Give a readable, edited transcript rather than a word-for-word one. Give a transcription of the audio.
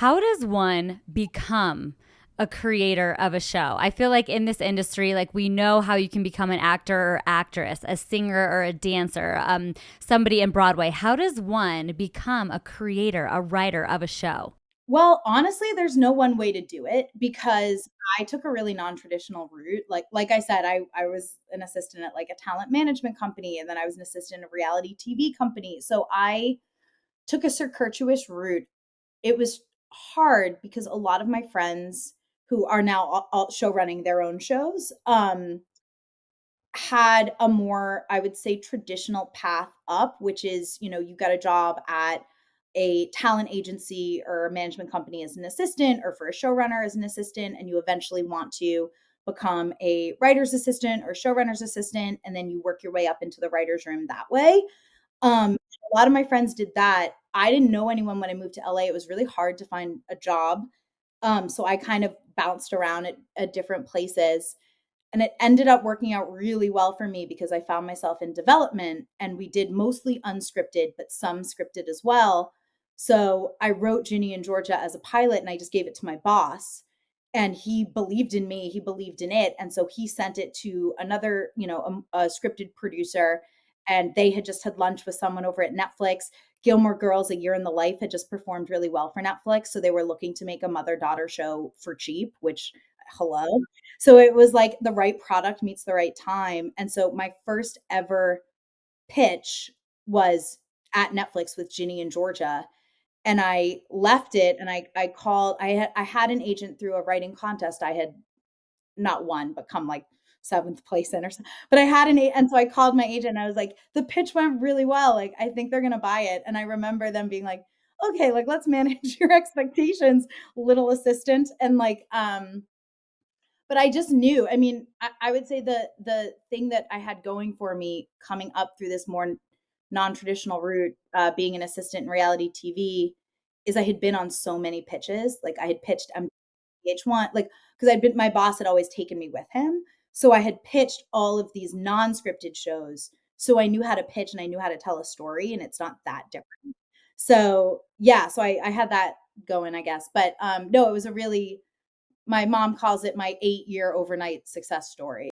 How does one become a creator of a show? I feel like in this industry, like we know how you can become an actor or actress, a singer or a dancer, somebody in Broadway. How does one become a creator, a writer of a show? Well, honestly, there's no one way to do it because I took a really non-traditional route. Like I said, I was an assistant at like a talent management company, and then I was an assistant at a reality TV company. So I took a circuitous route. It was hard because a lot of my friends who are now all show running their own shows had a more, I would say, traditional path up, which is, you got a job at a talent agency or a management company as an assistant, or for a showrunner as an assistant, and you eventually want to become a writer's assistant or showrunner's assistant, and then you work your way up into the writer's room that way. A lot of my friends did that. I didn't know anyone when I moved to LA. It was really hard to find a job. So I kind of bounced around at different places, and it ended up working out really well for me because I found myself in development, and we did mostly unscripted, but some scripted as well. So I wrote Ginny and Georgia as a pilot, and I just gave it to my boss. And he believed in me, he believed in it. And so he sent it to another, a scripted producer, and they had just had lunch with someone over at Netflix. Gilmore Girls, A Year in the Life had just performed really well for Netflix. So they were looking to make a mother daughter show for cheap, which, hello. So it was like the right product meets the right time. And so my first ever pitch was at Netflix with Ginny and Georgia. And I left it, and I called, I had an agent through a writing contest. I had not won, but come like seventh place in or something. But I had and so I called my agent, and I was like, the pitch went really well. Like, I think they're gonna buy it. And I remember them being like, okay, like let's manage your expectations, little assistant. And like, but I just knew. I mean, I would say the thing that I had going for me coming up through this more non-traditional route, being an assistant in reality TV, is I had been on so many pitches. Like I had pitched MTH1, like because I'd been, my boss had always taken me with him, so I had pitched all of these non-scripted shows. So I knew how to pitch, and I knew how to tell a story, and it's not that different. So yeah, so I had that going, I guess. But no, it was a really, my mom calls it my 8-year overnight success story.